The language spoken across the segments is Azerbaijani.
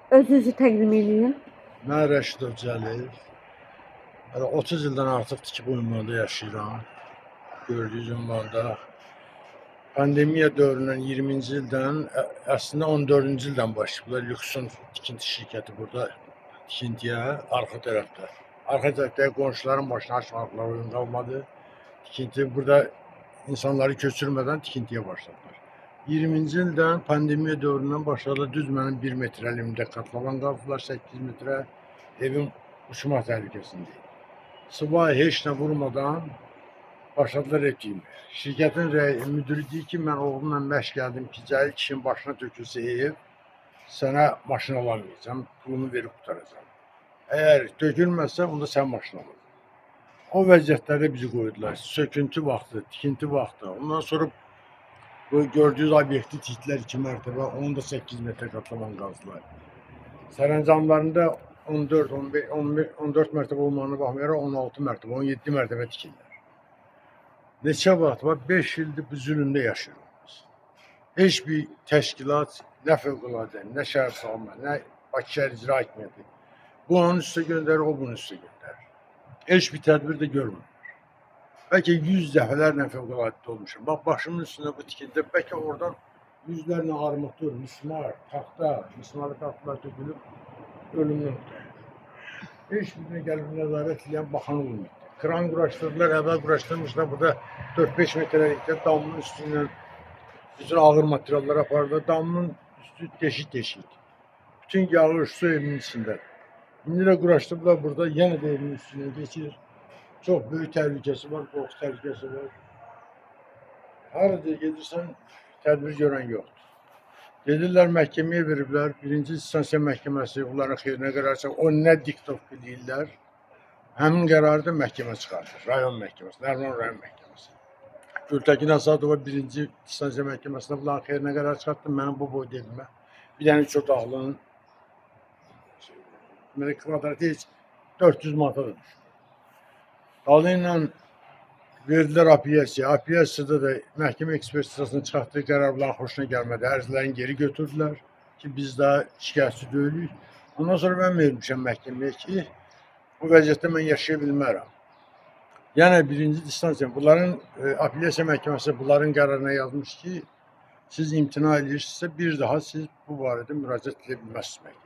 Özünüzü təqdim edin. Mən Rəşidov Cəliyev. 30 ildən artıqdır ki, bu ünvanda yaşayıram. Gördüyünüz ünvanda. Pandemiya dövründən 20-ci ildən, əslində 14-cü ildən başlayıblar. Lüksun tikinti şirkəti burada tikintiyə, arxa tərəfdə. Arxa tərəfdə qonşuların başına açmaqlar uyğun qalmadı. Tikinti burada insanları köçürmədən tikintiyə başladılar. 20-ci ildən pandemiya dövründən başladı. Düz mənim 1 metrəlimdə katlavan qaldılar, 8 metrə evim uçma təhlükəsindeyim. Sıvay heç nə vurmadan başladılar etdiyim. Şirkətin müdürü deyir ki, mən oğlumla məşq gəldim ki, cəhil kişinin başına tökülsə ev, sənə maşın alamayacağım, pulunu verib qutaracağım. Əgər tökülməzsə, onda sən maşın alır. O vəziyyətlərdə bizi qoydular. Söküntü vaxtı, tikinti vaxtı. Ondan sonra bu gördüyünüz obyekti tikdilər 2 mərtəbə, onu da 8 metrə katlaman qazdılar. Sərəncamlarında 14, 15, 14 mərtəbə olmağına baxmayaraq 16 mərtəbə, 17 mərtəbə tikirlər. Neçə vaxt var? 5 ildir bu zülümdə yaşayırıq. Heç bir təşkilat, nə fövqəladə, nə şəhər salma, nə Bakı şəhər icra hakimiyyəti. Bu onun üstə göndərir, o bunun üstə göndərir. Heç bir tədbir də görmür. Bəlkə 100 dəfələrlə fövqəladə olmuşum. Bax, başımın üstündə bu tikində, bəlkə oradan yüzlərlə armatur, mismar, taxta, mismarlı taxtalar tökülüb ölümdən ötürür. Heç birinə gəlib nəzarət edən baxan olmuyor. Kran quraşdırdılar, əvvəl quraşdırmışlar, burada 4-5 metrəlikdə damın üstündən bütün ağır materiallar apardı. Damın üstü deşik-deşik. Bütün yağış su evinin içində. İndi də quraşdırdılar burada, yenə də evinin üstündən geçir. Çok büyük tehlikesi var, boks tehlikesi var. Harada gedirsən, tədbir görən yoxdur. Gedirlər məhkəməyə veriblər, 1-ci instansiya məhkəməsi onların xeyrinə qərar çıxır. O nə diktovka deyirlər, həmin qərarı da məhkəmə çıxardır. Rayon məhkəməsi, Nərman rayon məhkəməsi. Gültəkin Asadova 1-ci instansiya məhkəməsində bunların xeyrinə qərar çıxartdı, mənim bu boyda evimə. Bir dənə üç otaqlının kvadratı heç 400 manata da düşür. Dalıyla verdilər apiyasiya. Apiyasiyada da məhkəmə ekspertizasının çıxartdığı qərarların xoşuna gəlmədi. Ərzlərini geri götürdülər ki, biz daha şikayətçi deyilik. Ondan sonra mən vermişəm məhkəməyə ki, bu vəziyyətdə mən yaşaya bilmərəm. Yəni, 1-ci instansiya, bunların apiyasiya məhkəməsi bunların qərarına yazmış ki, siz imtina edirsinizsə, bir daha siz bu barədə müraciət edə bilməzsiniz məhkəməyə.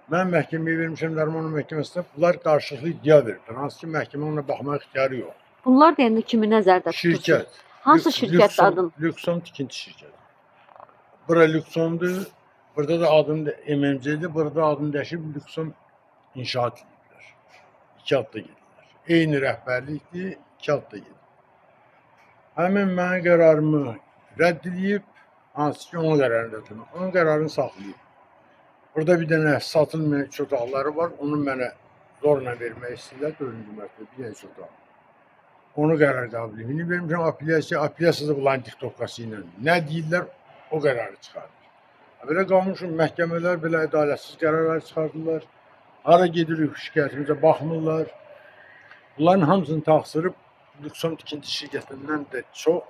Mən məhkəməyə vermişəm Nərman məhkəməsində, bunlar qarşılıqlı iddia veriblər. Hansı ki, məhkəmə ona baxmaq ixtiyarı yox. Bunlar deyəndə kimi nəzərdə tutursunuz? Şirkət. Hansı şirkətdir adın? Lükson tikinti şirkəti. Bura Lüksondur, burada da adım MMC'dir, burada adım dəyişib Lükson inşaat edirlər. 2 adda gedirlər. Eyni rəhbərlikdir, 2 adda gedirlər. Həmin mənim qərarımı rədd edib, hansı ki, onun qərarını rədd edib, onun qərarını saxlayıb. Burada bir dənə satılmayan 3 otaqları var, onu mənə zorla vermək istəyirlər, 4-cü mərtəbə, bir dənə 3 otaq. Onu qərar qəbul edib. İndi vermişəm apellyasiya, apellyasiyada bulan diktovkası ilə. Nə deyirlər, o qərarı çıxardır. Belə qalmışım, məhkəmələr belə ədalətsiz qərarlar çıxardılar. Hara gedirik şikayətimizə baxmırlar. Bunların hamısını təqsiri Lükson tikinti şirkətindən də çox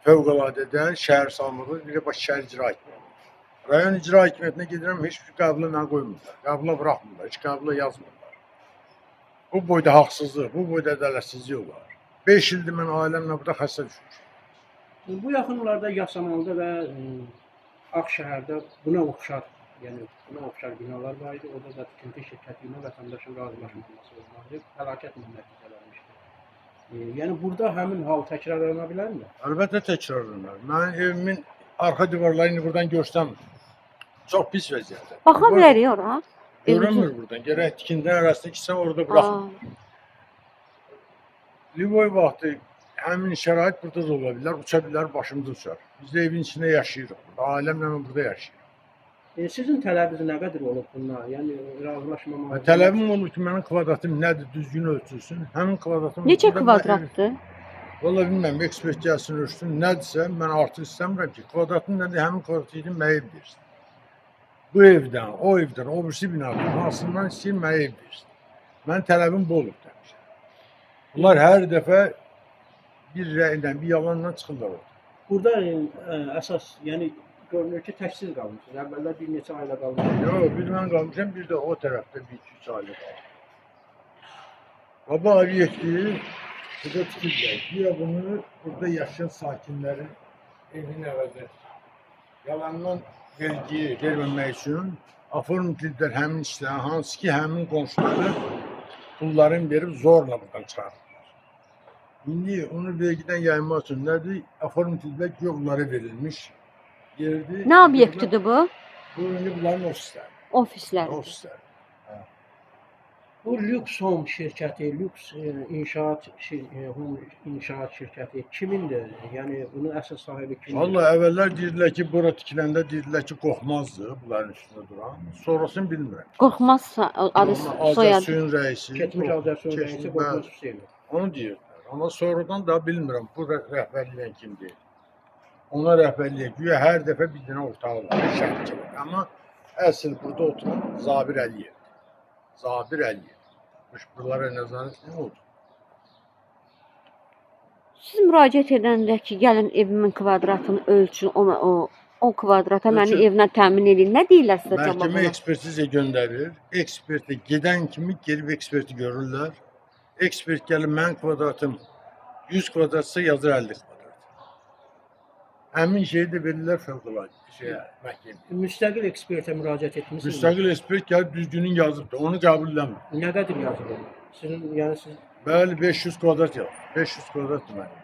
fövqələdədə şəhər salmağı, bir də Bakı şəhər icra hakimiyyəti. Rayon icra hakimiyyətinə gedirəm, heç bir qəbula mənə qoymurlar. Qəbula buraxmırlar, heç qəbula yazmırlar. Bu boyda haqsızlıq, bu boyda ədalətsizlik var. 5 ildir mən ailəmlə burada xəstə düşmüşəm. Bu yaxınlarda Yasamalda və Ağşəhərdə buna oxşar, yəni buna oxşar binalar var idi. Orada da tikinti şirkəti ilə vətəndaşın razılaşmaması olmalı, fəlakət nəticələnmişdi. Yəni burada həmin hal təkrarlana bilərmi? Əlbəttə təkrarlanır. Mənim evimin arxa divarlarını buradan görsəm çox pis vəziyyətdə. Baxa bilərik ora. Görünmür buradan. Gərək tikintidən arasında gitsən orada buraxmır. Livoy vaxtı həmin şərait burada da ola bilər, uça bilər, başımıza uçar. Biz də evin içində yaşayırıq. Ailəmlə burada yaşayırıq. Sizin tələbiniz nə qədər olub bundan? Yəni razılaşmamaq. Tələbim olur ki, mənim kvadratım nədir, düzgün ölçülsün. Həmin kvadratım... Neçə kvadratdır? Valla bilməm, ekspert gəlsin ölçsün, nədirsə, mən artıq istəmirəm ki, kvadratın nədir, həmin kvadratı edin, mənə ev versin. Bu evdən, o evdən, o birisi binadan, hansından istəyir, mənə ev versin. Mənim tələbim bu olub demişəm. Bunlar hər dəfə bir rəylə, bir yalanla çıxırlar orada. Burada əsas, yəni görünür ki, təksiz qalmışsınız. Əvvəllər bir neçə ailə qalmışsınız. Yox, bir mən qalmışam, bir də o tərəfdə bir 2-3 ailə qalır. Baba obyekti burada tikiblər. Güya bunu burada yaşayan sakinlərin evini əvəzə yalandan vergi verməmək üçün aformidilər həmin işlərin, hansı ki, həmin qonşuları pulların verib zorla buradan çıxardılar. İndi onu vergiden yaymaq üçün nədir? Aformidilər güya bunlara verilmiş yerdir. Nə obyektidir bu? Bu indi bunların ofisləri. Ofislər. Ofisləri. Bu Lüks Home şirkəti, Lüks Home inşaat şirkəti kimindir? Yəni bunun əsas sahibi kimdir? Vallahi əvvəllər deyirdilər ki, bura tikiləndə deyirdilər ki, qorxmazdı bunların üstündə duran. Sonrasını bilmirəm. Qorxmazsa adı soyadı. Azərbaycan rəisi. Keçmiş Azərbaycan rəisi Qorxmaz Hüseynov. Onu deyirdilər. Amma sonradan da bilmirəm bu rəhbərliyin kimdir. Ona rəhbərliyə güya hər dəfə bir dənə ortağı var, şərikə var. Amma əsl burada oturan Zabir Əliyev. Zabir Əliyev. Buralara nəzarət nə oldu? Siz müraciət edəndə ki, gəlin evimin kvadratını ölçün, o kvadrata məni Ölçün. evlə təmin edin. Nə deyirlər sizə cavab Məhkəmə olaraq? ekspertizə göndərir. Ekspertə gedən kimi gelib eksperti görürlər. Ekspert gəlib mənim kvadratım 100 kvadratsa yazır 50 kvadrat. Həmin şeyi də verirlər fövqəladə məhkəməyə. Müstəqil ekspertə müraciət etmisiniz. Müstəqil ekspert gəlib düzgünün yazıbdır. Onu qəbul eləmir. Nə qədər yazılır? Sizin, yəni siz Bəli, 500 kvadrat yazır. 500 kvadrat demək.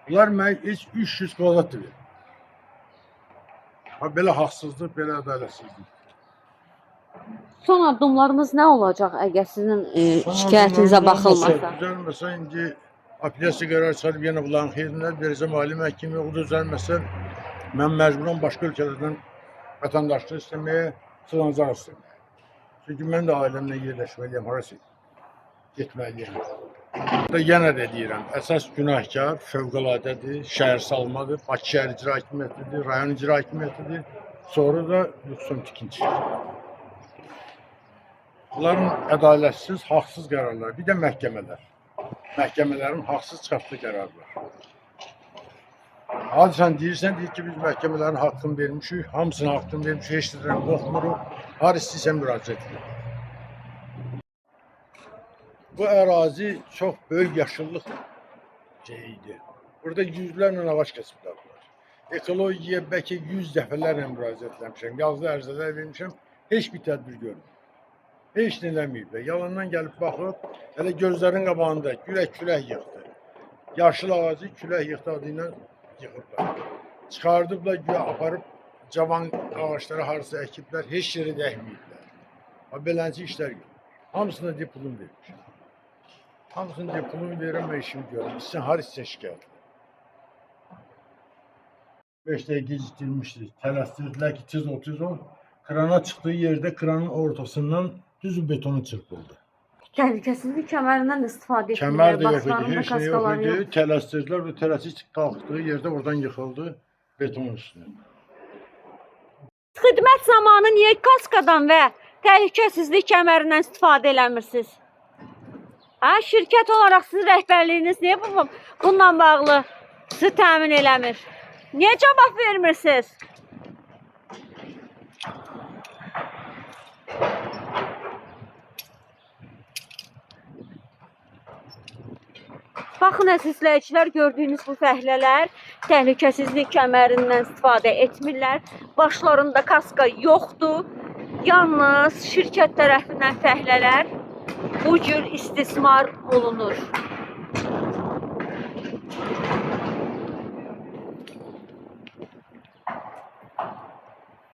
Bunlar mənə heç 300 kvadrat verir. Ha, belə haqsızlıq, belə ədalətsizlik. Son addımlarımız nə olacaq əgər sizin şikayətinizə baxılmasa? Düzəlməsə, indi apellyasiya qərar çıxarıb yenə bunların xeyrinə verəcəm ali məhkəməyə. O düzəlməsə, mən məcburam başqa ölkələrdən vətəndaşlıq istəməyə, sığınacaq istəməyə. Çünki mən də ailəmlə yerləşməliyəm, harası getməliyəm. Burada yenə də deyirəm, əsas günahkar fövqələdədir, şəhər salmadır, Bakı şəhər icra hakimiyyətidir, rayon icra hakimiyyətidir, sonra da Lüksum tikinti şirkətidir. Bunların ədalətsiz, haqsız qərarlar, bir də məhkəmələr. Məhkəmələrin haqsız çıxartdığı qərarlar. Hadisən deyirsən, deyir ki, biz məhkəmələrin haqqını vermişik, hamısının haqqını vermişik, heç nədən qorxmuruq, har istəyirsən müraciət edir. Bu ərazi çox böyük yaşıllıq şeyidir. Burada yüzlərlə ağac kəsiblər var. Ekologiyaya bəlkə 100 dəfələrlə müraciət etmişəm, yazılı ərizələr vermişəm, heç bir tədbir görmür. Heç nə eləməyiblər. Yalandan gəlib baxıb, hələ gözlərin qabağında külək yıxdı. Yaşıl ağacı külək yıxdı adı ilə yıxıblar. Çıxardıblar, güya aparıb cavan ağaçları harasa əkiblər, heç yeri dəkməyiblər. Beləncə işlər görür. Hamısına deyib pulunu vermişəm. Hamısını deyib pulunu verirəm və işimi görürüm. Sizin har istəyən şikayət. 5 dəqiqə gecikdirmişdir. Tələsdirdilər ki, tez ol. Krana çıxdığı yerdə kranın ortasından düz betonu çırpıldı. Təhlükəsizlik kəmərindən də istifadə etmirlər. Kəmər də yox idi, Başlarında heç nə yox kaskalar idi. yox. Tələsdirdilər və tələsik qalxdığı yerdə oradan yıxıldı betonun üstünə. Xidmət zamanı niyə kaskadan və təhlükəsizlik kəmərindən istifadə eləmirsiniz? Şirkət olaraq sizin rəhbərliyiniz niyə bununla bağlı sizi təmin eləmir? Niyə cavab vermirsiniz? Baxın əzizləyicilər, gördüyünüz bu fəhlələr təhlükəsizlik kəmərindən istifadə etmirlər. Başlarında kaska yoxdur. Yalnız şirkət tərəfindən fəhlələr bu cür istismar olunur.